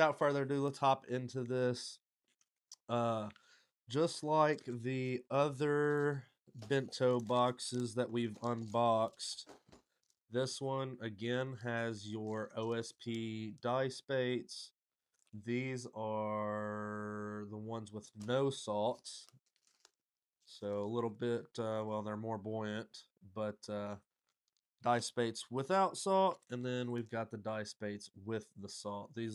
without further ado, let's hop into this. Just like the other bento boxes that we've unboxed, this one again has your OSP dice baits. These are the ones with no salts, so a little bit, well, they're more buoyant, but dice baits without salt, and then we've got the dice baits with the salt. These